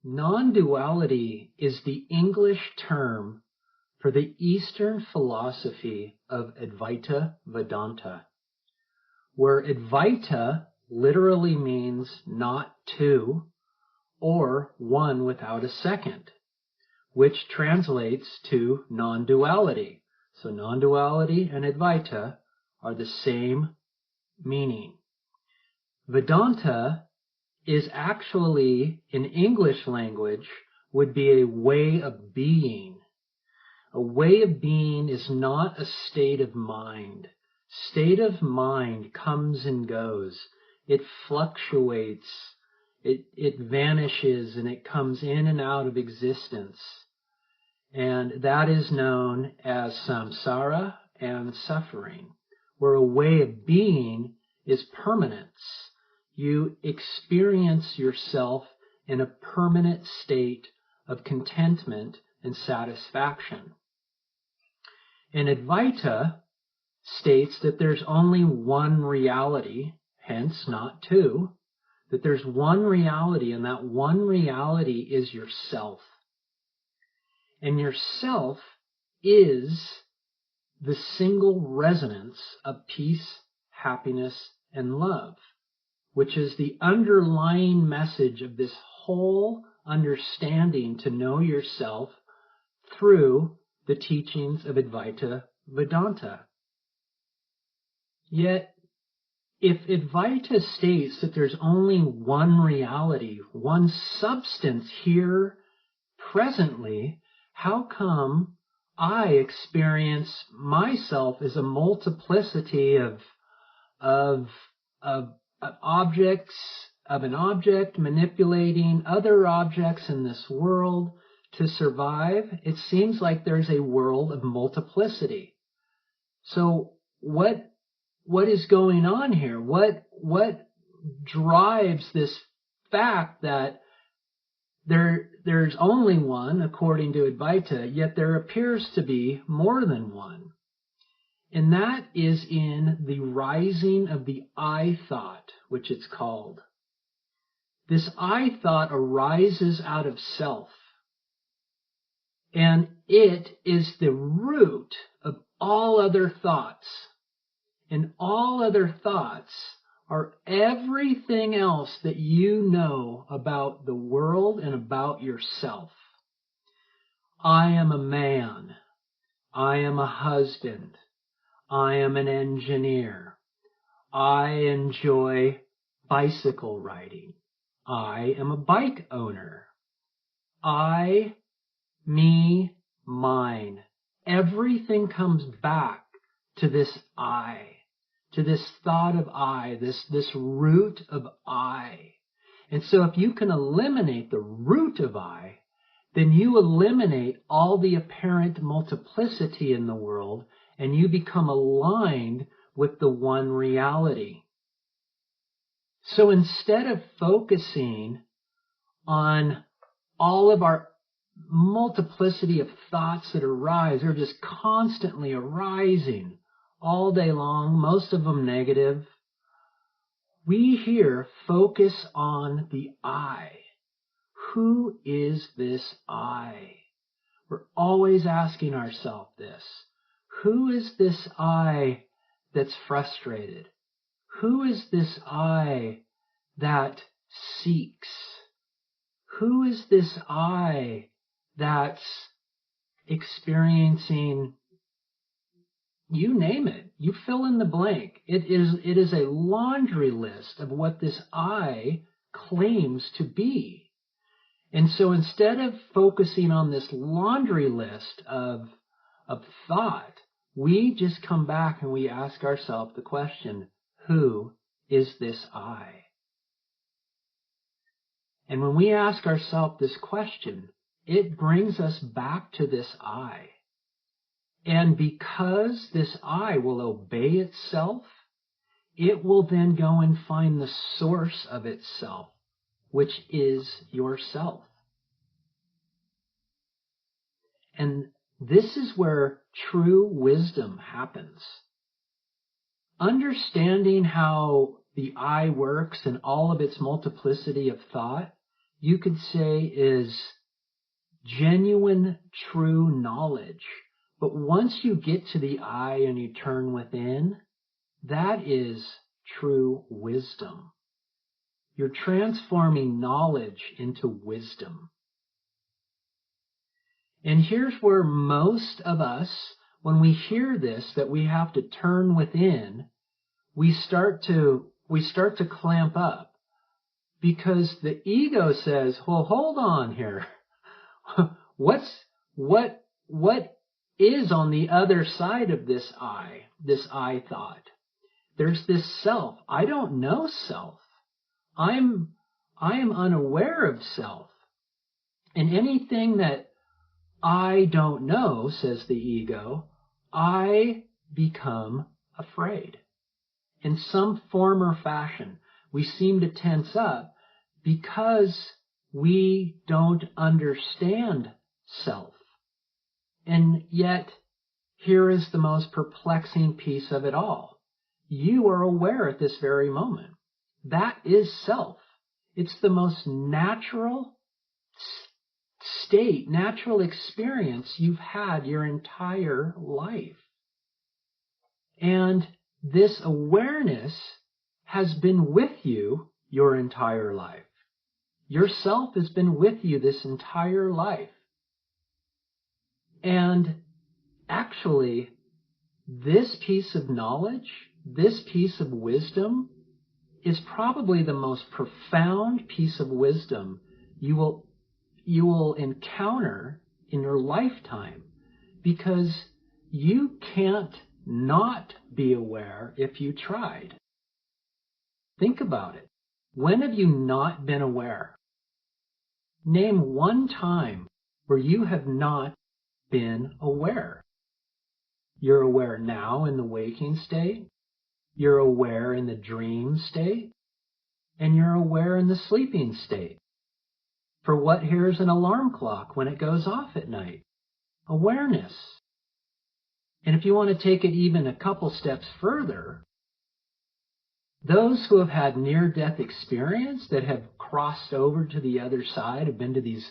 Non-duality is the English term for the Eastern philosophy of Advaita Vedanta, where Advaita literally means not two or one without a second, which translates to non-duality. So non-duality and Advaita are the same meaning. Vedanta is actually, in English language, would be a way of being. A way of being is not a state of mind. State of mind comes and goes. It fluctuates. It vanishes and it comes in and out of existence. And that is known as samsara and suffering, where a way of being is permanence. You experience yourself in a permanent state of contentment and satisfaction. And Advaita states that there's only one reality, hence not two, that there's one reality, and that one reality is yourself. And yourself is the single resonance of peace, happiness, and love, which is the underlying message of this whole understanding to know yourself through the teachings of Advaita Vedanta. Yet, if Advaita states that there's only one reality, one substance here presently, how come I experience myself as a multiplicity of objects, of an object manipulating other objects in this world to survive? It seems like there's a world of multiplicity. So what is going on here? What drives this fact that there's only one, according to Advaita, yet there appears to be more than one? And that is in the rising of the I thought, which it's called. This I thought arises out of self. And it is the root of all other thoughts. And all other thoughts are everything else that you know about the world and about yourself. I am a man. I am a husband. I am an engineer. I enjoy bicycle riding. I am a bike owner. I, me, mine. Everything comes back to this I, to this thought of I, this root of I. And so if you can eliminate the root of I, then you eliminate all the apparent multiplicity in the world, and you become aligned with the one reality. So instead of focusing on all of our multiplicity of thoughts that arise, they're just constantly arising all day long, most of them negative. We here focus on the I. Who is this I? We're always asking ourselves this. Who is this I that's frustrated? Who is this I that seeks? Who is this I that's experiencing, you name it, you fill in the blank. It is a laundry list of what this I claims to be. And so instead of focusing on this laundry list of thought, we just come back and we ask ourselves the question, who is this I? And when we ask ourselves this question, it brings us back to this I. And because this I will obey itself, it will then go and find the source of itself, which is yourself. And this is where true wisdom happens. Understanding how the I works and all of its multiplicity of thought, you could say is genuine, true knowledge. But once you get to the I and you turn within, that is true wisdom. You're transforming knowledge into wisdom. And here's where most of us, when we hear this, that we have to turn within, we start to clamp up, because the ego says, well, hold on here. What is on the other side of this I thought? There's this self. I don't know self. I am unaware of self. And anything that I don't know, says the ego, I become afraid. In some form or fashion, we seem to tense up because we don't understand self. And yet, here is the most perplexing piece of it all. You are aware at this very moment. That is self. It's the most natural state, natural experience you've had your entire life. And this awareness has been with you your entire life. Yourself has been with you this entire life. And actually, this piece of knowledge, this piece of wisdom, is probably the most profound piece of wisdom you will encounter in your lifetime, because you can't not be aware if you tried. Think about it. When have you not been aware? Name one time where you have not been aware. You're aware now in the waking state, you're aware in the dream state, and you're aware in the sleeping state. For what hears an alarm clock when it goes off at night? Awareness. And if you want to take it even a couple steps further, those who have had near-death experience, that have crossed over to the other side, have been to these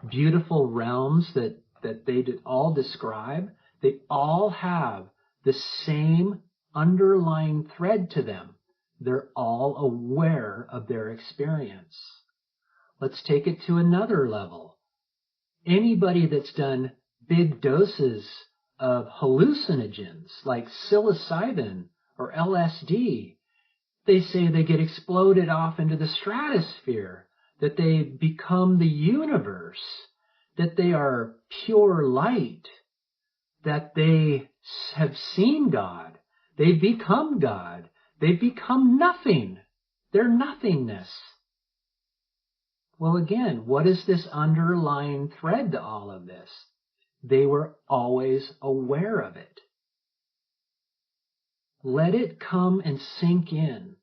beautiful realms that they all describe, they all have the same underlying thread to them. They're all aware of their experience. Let's take it to another level. Anybody that's done big doses of hallucinogens like psilocybin or LSD, they say they get exploded off into the stratosphere, that they become the universe, that they are pure light, that they have seen God, they've become God, they've become nothing, they're nothingness. Well, again, what is this underlying thread to all of this? They were always aware of it. Let it come and sink in.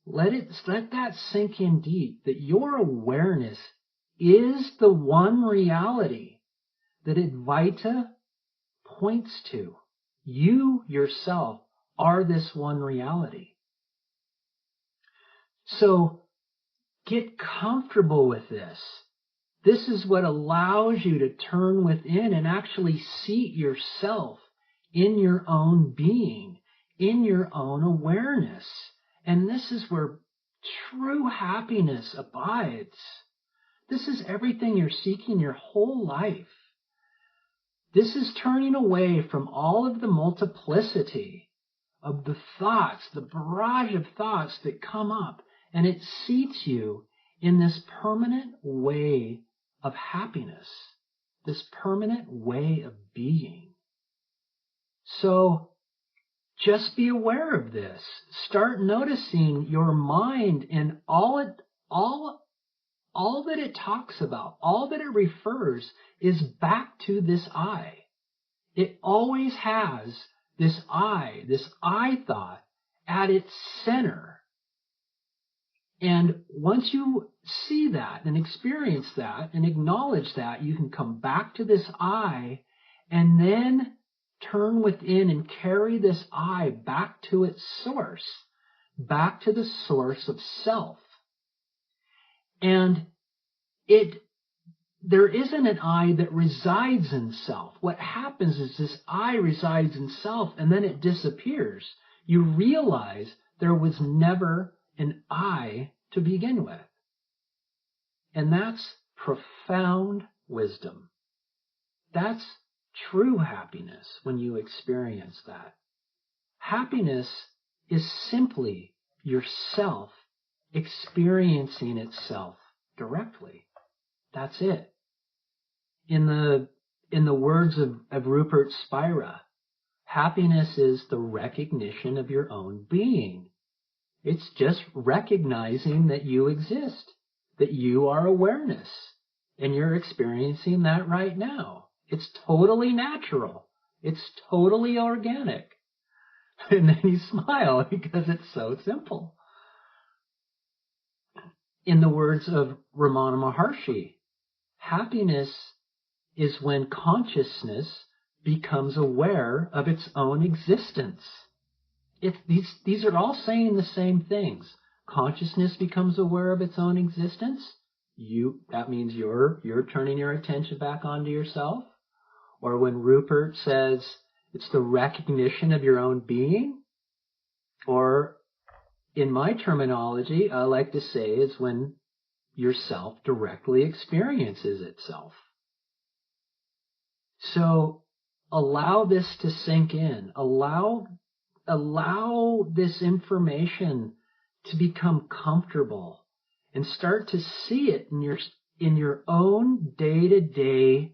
Let that sink in deep, that your awareness is the one reality that Advaita points to. You yourself are this one reality. So get comfortable with this. This is what allows you to turn within and actually seat yourself in your own being, in your own awareness. And this is where true happiness abides. This is everything you're seeking your whole life. This is turning away from all of the multiplicity of the thoughts, the barrage of thoughts that come up, and it seats you in this permanent way of happiness, this permanent way of being. So just be aware of this. Start noticing your mind and all that it talks about, all that it refers is back to this I. It always has this I thought at its center. And once you see that and experience that and acknowledge that, you can come back to this I and then turn within and carry this I back to its source, back to the source of self. And there isn't an I that resides in self. What happens is this I resides in self and then it disappears. You realize there was never an I to begin with. And that's profound wisdom. That's true happiness when you experience that. Happiness is simply yourself experiencing itself directly. That's it. In the words of Rupert Spira, happiness is the recognition of your own being. It's just recognizing that you exist, that you are awareness, and you're experiencing that right now. It's totally natural. It's totally organic. And then you smile because it's so simple. In the words of Ramana Maharshi, happiness is when consciousness becomes aware of its own existence. These are all saying the same things. Consciousness becomes aware of its own existence. That means you're turning your attention back onto yourself. Or when Rupert says it's the recognition of your own being. Or in my terminology, I like to say is when yourself directly experiences itself. So allow this to sink in. Allow this information to become comfortable and start to see it in your own day-to-day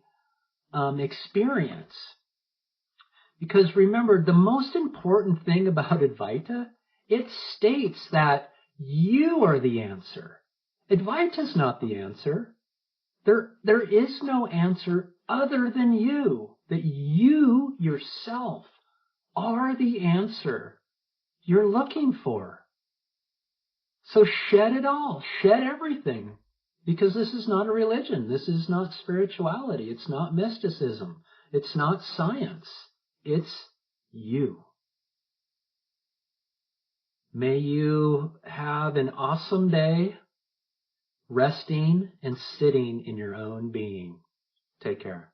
experience. Because remember, the most important thing about Advaita, it states that you are the answer. Advaita's not the answer. There is no answer other than you, that you yourself are the answer you're looking for. So shed it all, shed everything, because this is not a religion. This is not spirituality. It's not mysticism. It's not science. It's you. May you have an awesome day resting and sitting in your own being. Take care.